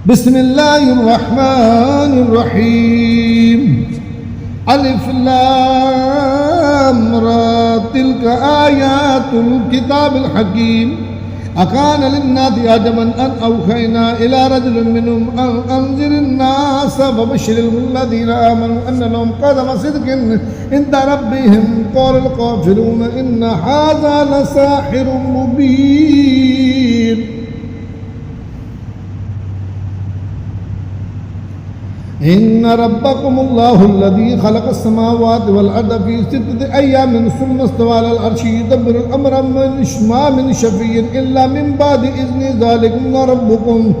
بسم الله الرحمن الرحيم ألف لام را تلك آيات الكتاب الحكيم أكان للناس عجبا أن أوحينا إلى رجل منهم أن أنذر الناس فبشر الذين آمنوا أن لهم قدم صدق عند ربهم قال الكافرون إن هذا لساحر مبين إن ربكم الله الذي خلق السماوات والأرض في 6 أيام ثم استوى على العرش يدبر الأمر ما من شفيع إلا من بعد إذن ذلكم ربكم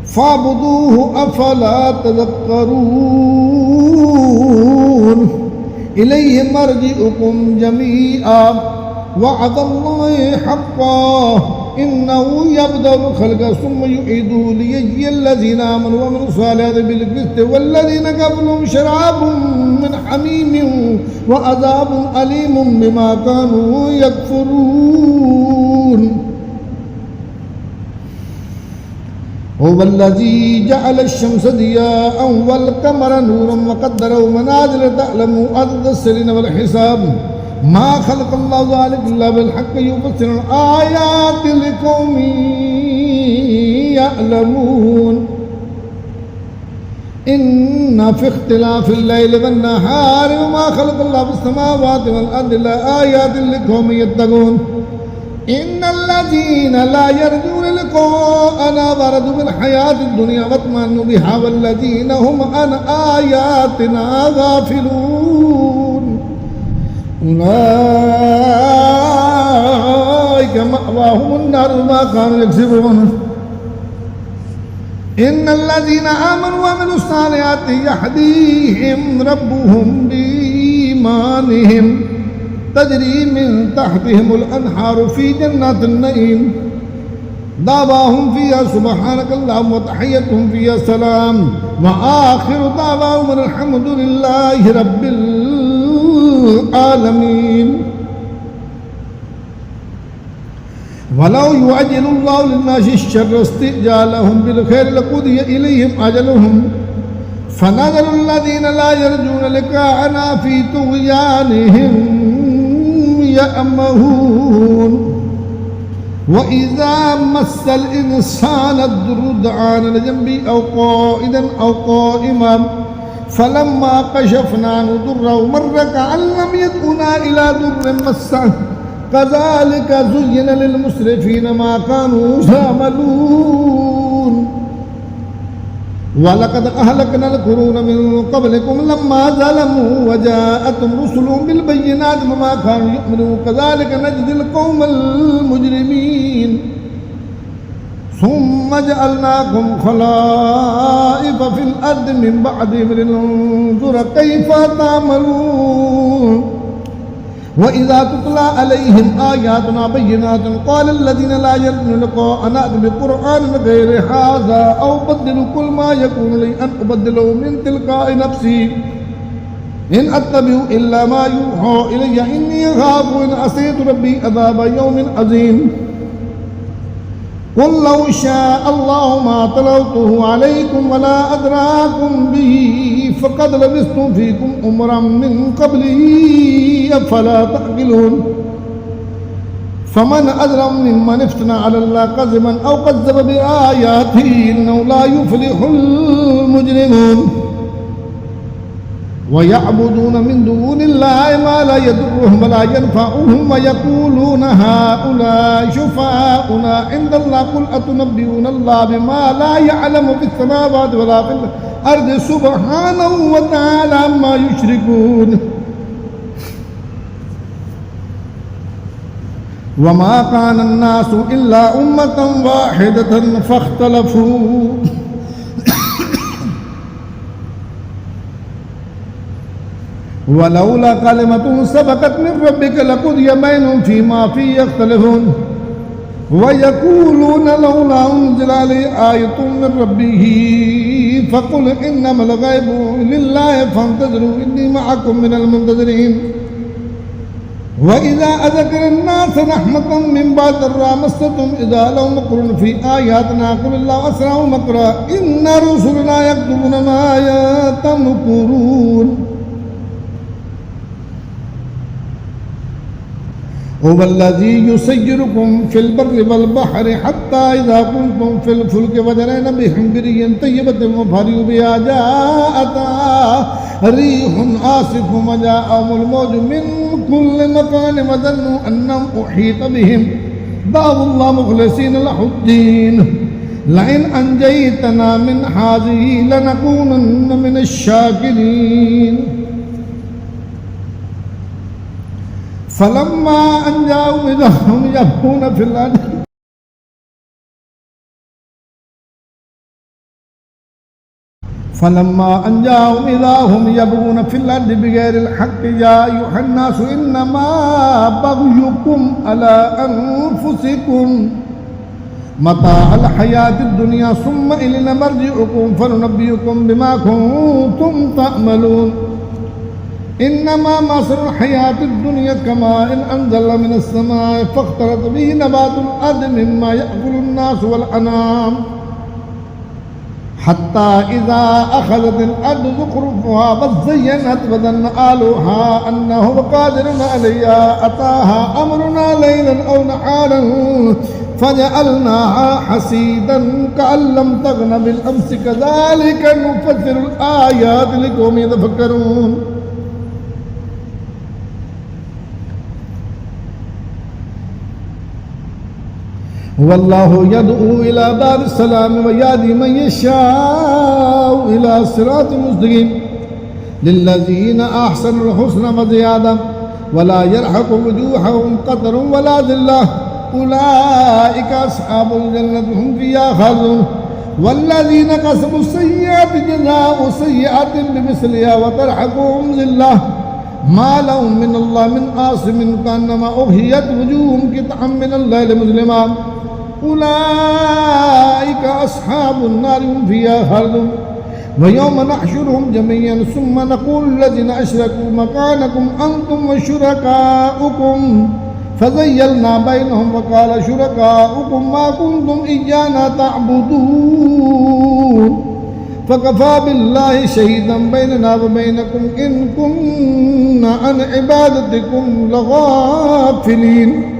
فاعبدوه أفلا تذكرون إليه مرجعكم جميعا وعد الله حقا إنه يبدأ الخلق ثم يعيده ليجزي الذين آمنوا وعملوا الصالحات بالقسط والذين كفروا شراب من حميم وعذاب أليم بما كانوا يكفرون هو الذي جعل الشمس ضياء والقمر نورا وقدره منازل تعلموا عدد السنين والحساب ما خلق الله ذلك إلا بالحق يفسر الآيات لقوم يعلمون إن في اختلاف الليل والنهار وما خلق الله في السماوات والأرض لآيات لقوم يتقون إن الذين لا يرجون لقاءنا ورضوا بالحياة الدنيا واطمأنوا بها والذين هم عن آياتنا غافلون أولئك مأواهم النار ما كانوا يكسبون إن الذين آمنوا وعملوا الصالحات يهديهم ربهم بإيمانهم تجري من تحتهم الأنهار في جنات النعيم دعواهم فيها سبحانك اللهم وتحيتهم فيها سلام وآخر دعواهم الحمد لله رب العالمين ولو يعجل الله للناس الشر استئجالهم بالخير لقضي إليهم أجلهم فنذر الذين لا يرجون لقاءنا في طغيانهم يأمهون وإذا مس الإنسان الضر دعانا لجنبه أو قائدا أو قائما فلما كشفنا عنه ضره مر كأن لم يدعنا إلى ضر مسه كذلك زين للمسرفين ما كانوا يعملون ولقد أهلكنا القرون من قبلكم لما ظلموا وجاءتهم رسلهم بالبينات وما كانوا يؤمنون كذلك نجزي القوم المجرمين ثم جعلناكم خلائف في الأرض من بعدهم لننظر كيف تعملون وإذا تتلى عليهم آياتنا بينات قال الذين لا يرجون لقاءنا ائت بقرآن غير هذا أو بدل كل ما يكون لي أن أبدله من تلقاء نفسي إن أتبع إلا ما يوحى إلي إني أخاف إن عصيت ربي عذاب يوم عظيم قل لو شاء الله ما تلوته عليكم ولا أدراكم به فقد لبثت فيكم أمرا من قبله أفلا تعقلون فمن أظلم ممن افترى على الله كذبا أو كذب بآياته إنه لا يفلح المجرمون ويعبدون من دون الله ما لا يضرهم ولا ينفعهم ويقولون هؤلاء شفعاؤنا عند الله قل أتنبئون الله بما لا يعلم في السماوات ولا في الأرض سبحانه وتعالى عما يشركون وما كان الناس إلا أمة واحدة فاختلفوا ولولا كلمة سبقت من ربك لقضي بينهم فيما فيه يختلفون ويقولون لولا أنزل عليه آية من ربه فقل إنما الغيب لله فانتظروا إني معكم من المنتظرين وإذا أذكر الناس رحمة من بعد ضراء مستهم إذا لهم مكر في آياتنا قل الله أسرع مكرا إن رسلنا يكتبون ما يمكرون هو الذي يسيركم في البر والبحر حتى إذا كنتم في الفلك وجرين بهم بريا طيبة وفرحوا بها جاءتها ريح عاصف وجاءهم الموج من كل مكان وظنوا أنهم أحيط بهم دعوا الله مخلصين له الدين لئن أنجيتنا من هذه لنكونن من الشاكرين فلما أن جاءوا إذا هم يبغون في الأرض بغير الحق يا أيها الناس إنما بغيكم على أنفسكم متاع الحياة الدنيا ثم إلينا مرجعكم فننبئكم بما كنتم تعملون إنما مثل الحياة الدنيا كماء أنزل من السماء فاختلط به نبات الأرض مما يأكل الناس والأنعام حتى إذا أخذت الأرض زخرفها وزينت وظن أهلها أنه قادر عليها أتاها أمرنا ليلا أو نهارا فجعلناها حصيدا كأن لم تغن بالأمس كذلك نفسر الآيات لقوم يتفكرون والله يدعو إلى دار السلام ويهدي من يشاء إلى صراط مستقيم للذين أحسنوا الحسنى وزيادة ولا يرهق وجوههم قتر ولا ذلة أولئك أصحاب الجنة هم فيها خالدون والذين كسبوا السيئات جزاء سيئة بمثلها وترهقهم ذلة ما لهم من الله من عاصم كأنما أغشيت وجوههم قطعا من الليل مظلما أولئك أصحاب النار هم فيها خالدون ويوم نحشرهم جميعا ثم نقول الذين أشركوا مكانكم أنتم وشركاؤكم فزيلنا بينهم وقال شركاؤكم ما كنتم إيانا تعبدون فكفى بالله شهيدا بيننا وبينكم إن كنا عن عبادتكم لغافلين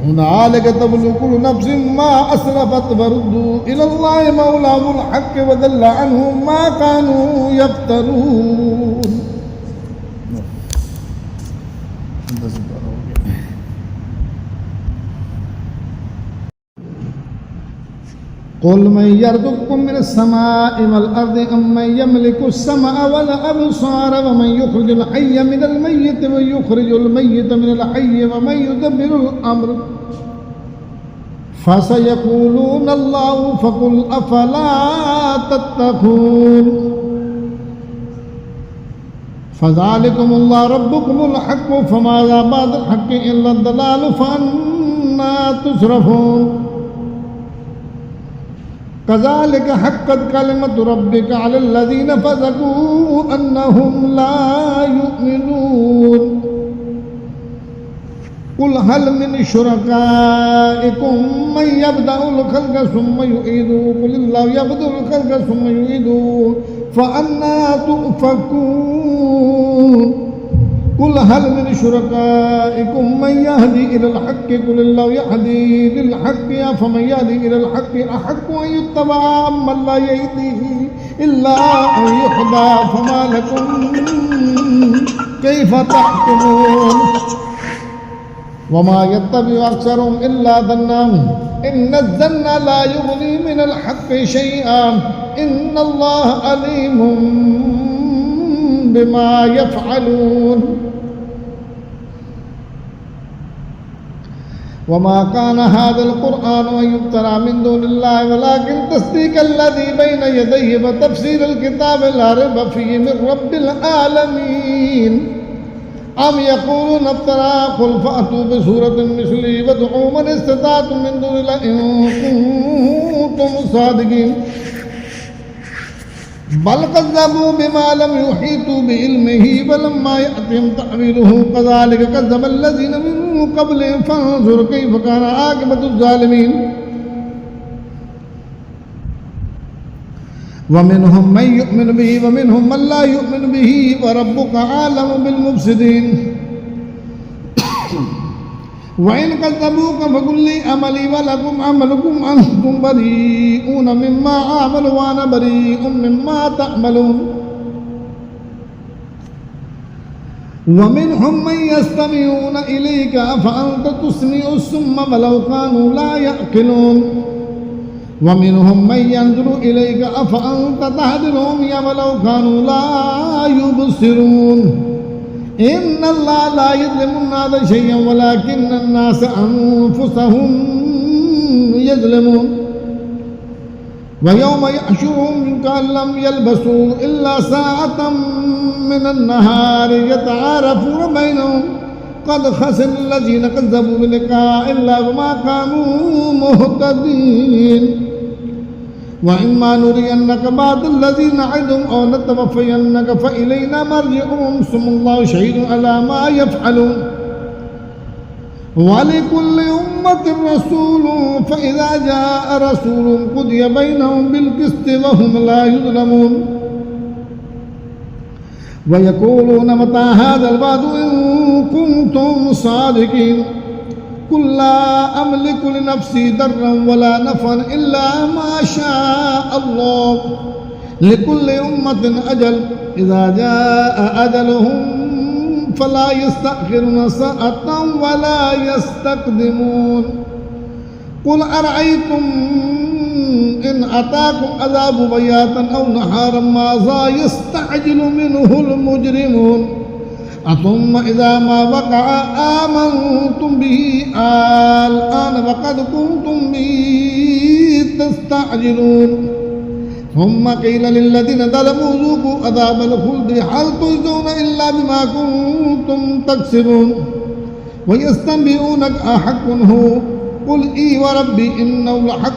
هنالك تبلو كل نفس ما أسرفت وردوا إلى الله مولاهم الحق وضل عنهم ما كانوا يفترون قل من يرزقكم من السماء والأرض أم من يملك السمع والأبصار ومن يخرج الحي من الميت ويخرج الميت من الحي ومن يدبر الأمر فسيقولون الله فقل أفلا تتقون فذلكم الله ربكم الحق فماذا بعد الحق إلا الضلال فأنا تصرفون كذلك حقت كلمة ربك على الذين فسقوا أنهم لا يؤمنون قل هل من شركائكم من يبدأ الخلق ثم يعيده قل الله يبدأ الخلق ثم يعيده فأنا تؤفكون قل هل من شركائكم من يهدي إلى الحق قل الله يهدي للحق فمن يهدي إلى الحق أحق أن يتبع من لا يهديه إلا أن يهدى فما لكم كيف تحكمون وما يتبع أكثرهم إلا ظنا إن الظن لا يغني من الحق شيئا إن الله عليم بما يفعلون وما كان هذا القرآن أن يفترى من دون الله ولكن تصديق الذي بين يديه وتفسير الكتاب لا ريب فيه من رب العالمين أم يقولون افترى قل فأتوا بسورة مثله وادعوا من استطعتم من دون الله إن كنتم صادقين بل كذبوا بما لم يحيطوا بعلمه ولما يأتهم تأويله كذلك كذب الذين من قبلهم فانظر كيف كان عاقبة الظالمين ومنهم من يؤمن به ومنهم من لا يؤمن به وربك عالم بالمفسدين وإن كذبوك فقل لي عملي ولكم عملكم أنتم بريئون مما أعمل وأنا بريء مما تعملون ومنهم من يستمعون إليك فأنت تسمع الصم ولو كانوا لا يعقلون ومنهم من ينظر إليك أفأنت تهدي العمي ولو كانوا لا يبصرون إن الله لا يظلم الناس شيئا ولكن الناس أنفسهم يظلمون ويوم يحشرهم كأن لم يلبسوا إلا ساعة من النهار يتعارفون بينهم قد خسر الذين كذبوا بلقاء الله وما كانوا مهتدين وإما نرينك بعض الذين نعدهم أو نتوفينك فإلينا مرجعهم ثم الله شهيد على ما يفعلون ولكل أمة رسول فإذا جاء رسول قضي بينهم بالقسط وهم لا يظلمون ويقولون متى هذا الوعد إن كنتم صادقين قل لا أملك لنفسي ضرا ولا نفعا إلا ما شاء الله لكل أمة أجل إذا جاء أجلهم فلا يستأخرون ساعة ولا يستقدمون قل أرأيتم إن أتاكم عذاب بياتا أو نهارا ماذا يستعجل منه المجرمون ثم إذا ما وقع آمنتم به الآن وقد كنتم به تستعجلون ثم قيل للذين ظلموا ذوقوا عذاب الخلد هل تجزون إلا بما كنتم تكسبون ويستنبئونك أحق هو قل إي وربي إنه لحق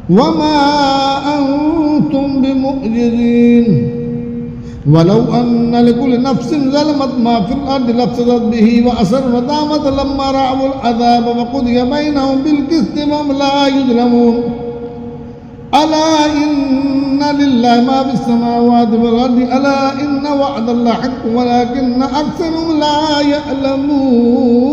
وما أنتم بمؤجرين ولو أن لكل نفس ظلمت ما في الأرض لافسدت به وأسر ندامة لما رأوا العذاب وقضي بينهم بالقسط وهم لا يظلمون ألا إن لله ما في السماوات والأرض ألا إن وعد الله حق ولكن أكثرهم لا يعلمون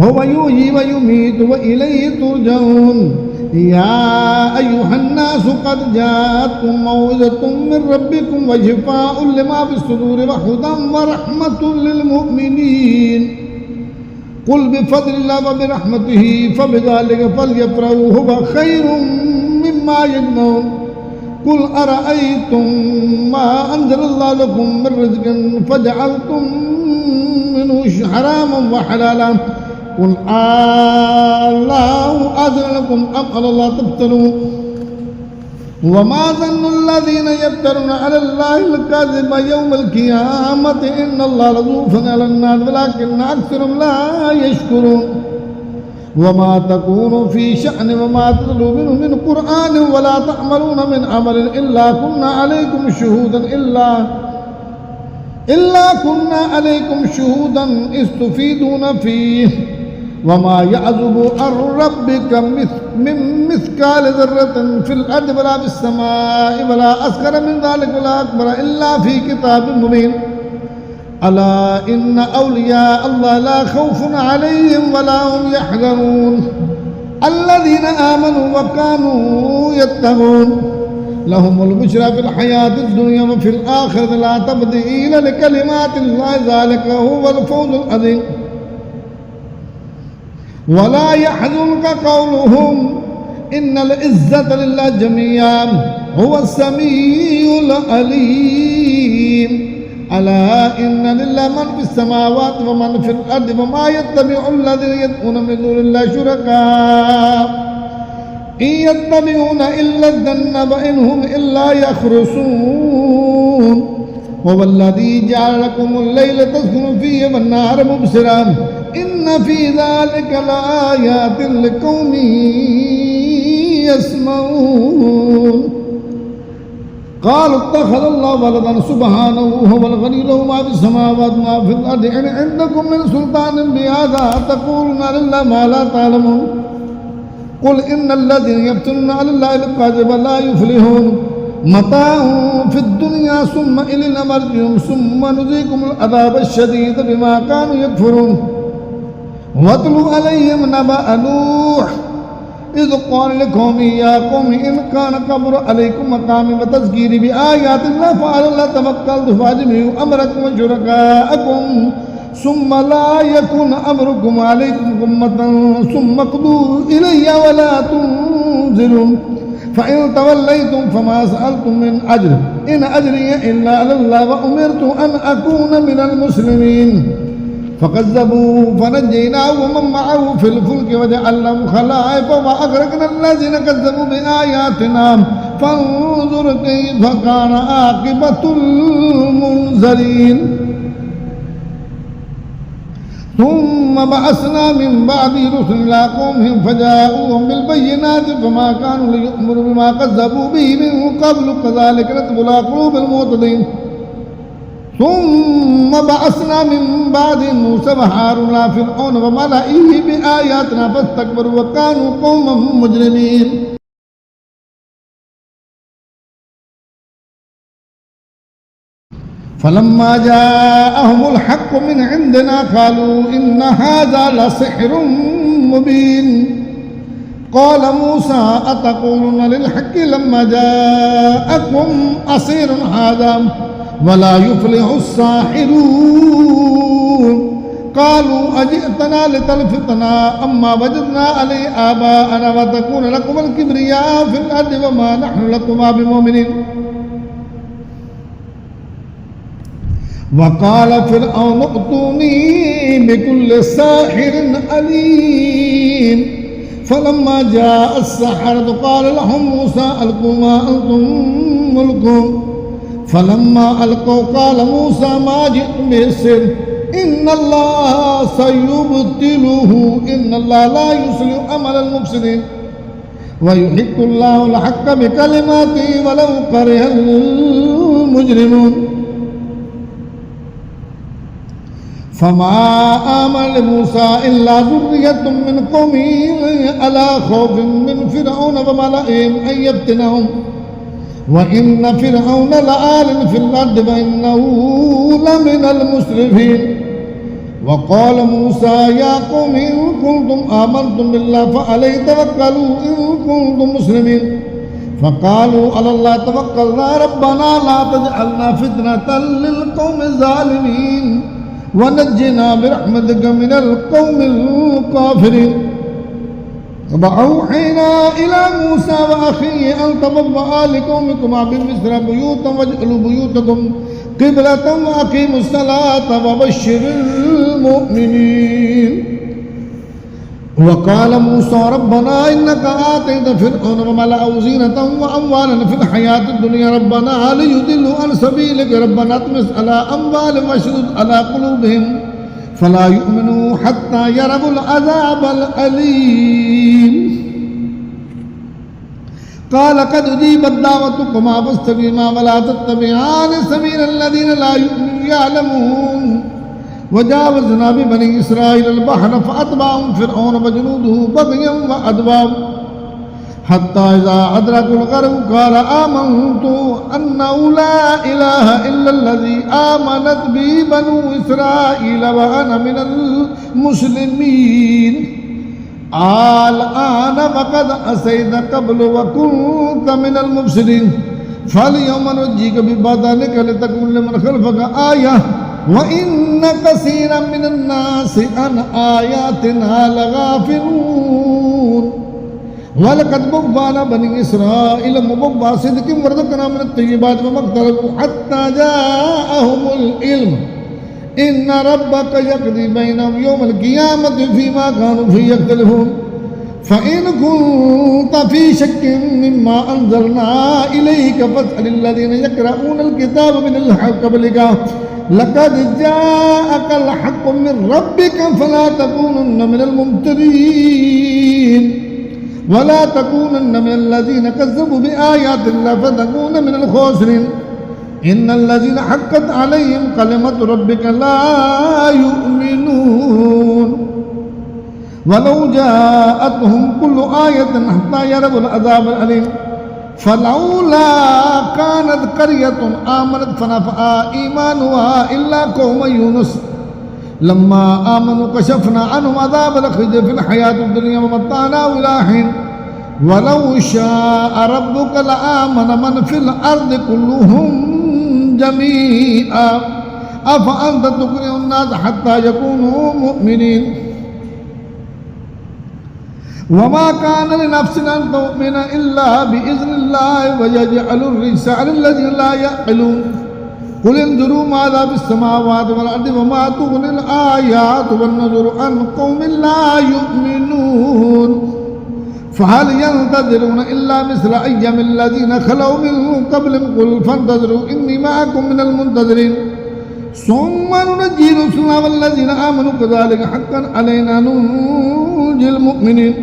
هو يحيي ويميت وإليه ترجعون يا أيها الناس قد جاءتكم موعظة من ربكم وشفاء لما في الصدور وهدى ورحمة للمؤمنين قل بفضل الله وبرحمته فبذلك فليفرحوا هو خير مما يجمعون قل أرأيتم ما أنزل الله لكم من رزق فجعلتم منه حراما وحلالا قل الله أذن لكم أم على الله تفترون وما ظن الذين يفترون على الله الكذب يوم القيامة إن الله لذو فضل على الناس ولكن أكثرهم لا يشكرون وما تكون في شأن وما تتلو منه من قرآن ولا تعملون من عمل إلا كنا عليكم شهودا إذ تفيدون فيه وما يعزب عن ربك من مثقال ذرة في الأرض ولا في السماء ولا أصغر من ذلك ولا أكبر إلا في كتاب مبين ألا إن أولياء الله لا خوف عليهم ولا هم يحزنون الذين آمنوا وكانوا يتقون لهم البشرى في الحياة الدنيا وفي الآخرة لا تبديل لكلمات الله ذلك هو الفوز العظيم ولا يحزنك قولهم إن العزة لله جميعا هو السميع العليم ألا إن لله من في السماوات ومن في الأرض وما يتبع الذين يدعون من دون الله شركاء إن يتبعون إلا الظن وإن هم إلا يخرصون هو الذي جعل لكم الليل تسكنوا فيه والنهار مبصرا إن في ذلك لآيات لقوم يسمعون قالوا اتخذ الله ولدا سبحانه هو الغني له ما في السماوات وما في الأرض إن عندكم من سلطان بهذا تقولون لله ما لا تعلمون قل إن الذين يفترون على الله الكذب لا يفلحون متاع في الدنيا ثم إلينا مرجعهم ثم نذيقهم العذاب الشديد بما كانوا يكفرون واتلوا عليهم نبأ نوح إذ قال لقومه يا قوم إن كان كبر عليكم مقامي وتذكيري بآيات الله فعلى الله توكلت فأجمعوا أمركم وشركاءكم ثم لا يكن أمركم عليكم غمة ثم اقضوا إلي ولا تنذرون فإن توليتم فما سألتم من أجر إن أجري إلا على الله وأمرت أن أكون من المسلمين فكذبوا فنجيناه ومن معه في الفلك وجعلناهم خلائف وأغرقنا الذين كذبوا بآياتنا فانظر كيف كان عاقبة المنذرين ثم بعثنا من بعد رسل إلى قومهم فجاءوهم بالبينات فما كانوا ليؤمنوا بما كذبوا به من قبل كذلك نطبع على قلوب المعتدين ثم بعثنا من بعد موسى وهارون إلى فرعون وملئه بآياتنا فاستكبروا وكانوا قوما مجرمين فلما جاءهم الحق من عندنا قالوا إن هذا لسحر مبين قال موسى أتقولون للحق لما جاءكم أسير هذا ولا يفلح الساحرون قالوا أجئتنا لتلفتنا أما وجدنا عليه آباءنا وتكون لكم الكبرياء في الأرض وما نحن لكما بمؤمنين وقال فرعون ائتوني بكل ساحر عليم فلما جاء السحرة قال لهم موسى ألقوا ما أنتم ملقون فلما ألقوا قال موسى ما جئتم به السحر إن الله سيبطله إن الله لا يصلح عمل المفسدين ويحق الله الحق بكلماته ولو كره المجرمون فما آمن لموسى إلا ذرية من قومه على خوف من فرعون وملئهم أن يفتنهم وإن فرعون لآل في الأرض وإنه لمن المسرفين وقال موسى يا قوم إن كنتم آمنتم بالله فعليه توكلوا إن كنتم مسلمين فقالوا على الله توكلنا ربنا لا تجعلنا فتنة للقوم الظالمين ونجنا برحمتك من القوم الكافرين وأوحينا إلى موسى وأخيه أن تبوأ لقومكما بمصر بيوتا واجعلوا بيوتكم قبلة وأقيموا الصلاة وبشر المؤمنين وقال موسى ربنا إنك آتيت فرعون وملأه زينة وأموالا في الحياة الدنيا ربنا ليضلوا عن سبيلك ربنا اطمس على أموالهم واشدد على قلوبهم فلا يؤمنوا حتى يروا العذاب الأليم قال قد أجيبت دعوتكما فاستقيما ولا تتبعان سبيل الذين لا يعلمون وجاوزنا ببني إسرائيل البحر فأتبعهم فرعون وجنوده بغيا وعدوا حتى إذا أدركوا الغرق قال آمنت أنه لا إله إلا الذي آمنت به بنو إسرائيل وأنا من المسلمين الآن فقد عصيت قبل وكنت من المفسدين فاليوم ننجيك ببدنك لتكون لمن خلفك آية وإن كثيرا من الناس عن آياتنا لغافلون ولقد بوأنا بني إسرائيل مبوأ صدق ورزقنا من الطيبات وما اختلفوا حتى جاءهم العلم إن ربك يقضي بينهم يوم القيامة فيما كانوا فيه يختلفون فإن كنت في شك مما أنزلنا إليك فاسأل الذين يقرؤون الكتاب من قبلك لقد جاءك الحق من ربك فلا تكونن من الممترين ولا تكونن من الذين كذبوا بآيات الله فتكون من الخاسرين إن الذين حقت عليهم كلمة ربك لا يؤمنون ولو جاءتهم كل آية حتى يروا العذاب الأليم فلولا كانت قرية آمنت فنفعها إيمانها إلا قوم يونس لما آمنوا كشفنا عنهم عذاب الخزي في الحياة الدنيا ومتعناهم إلى حين ولو شاء ربك لآمن من في الأرض كلهم جميعا أفأنت تكره الناس حتى يكونوا مؤمنين وما كان لنفس أن تؤمن إلا بإذن الله ويجعل الرجس على الذين لا يعقلون قل انظروا ماذا في السماوات والأرض وما تغني الآيات والنذر عن قوم لا يؤمنون فهل ينتظرون إلا مثل أيام الذين خلوا من قبلهم قل فانتظروا إني معكم من المنتظرين ثم ننجي رسلنا والذين آمنوا كذلك حقا علينا ننجي المؤمنين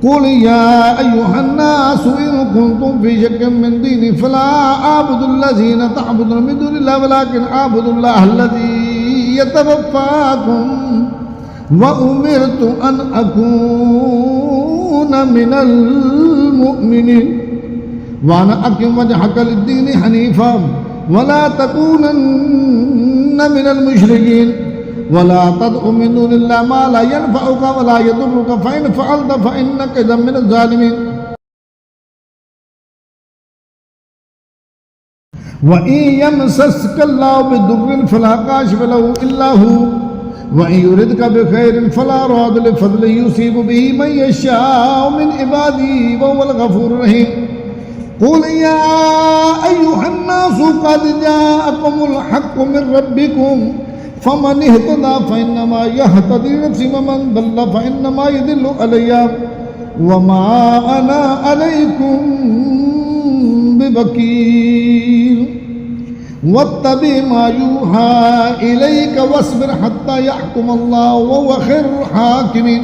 قل يا أيها الناس إن كنتم في شك من ديني فلا أعبد الذين تعبدون من دون الله ولكن أعبد الله الذي يتوفاكم وأمرت أن أكون من المؤمنين وأنا أقم وجهك للدين حنيفا ولا تكونن من المشركين ولا تدع من دون الله ما لا ينفعك ولا يضرك فإن فعلت فإنك إذا من الظالمين وإن يمسسك الله بضر فلا كاشف له إلا هو وإن يردك بخير فلا راد لفضله يصيب به من يشاء من عباده وهو الغفور الرحيم قل يا أيها الناس قد جاءكم الحق من ربكم فمن اهتدى فإنما يهتدي لنفسه ومن ضل فإنما يضل علي وما أنا عليكم بوكيل واتبع ما يوحى إليك واصبر حتى يحكم الله وهو خير الحاكمين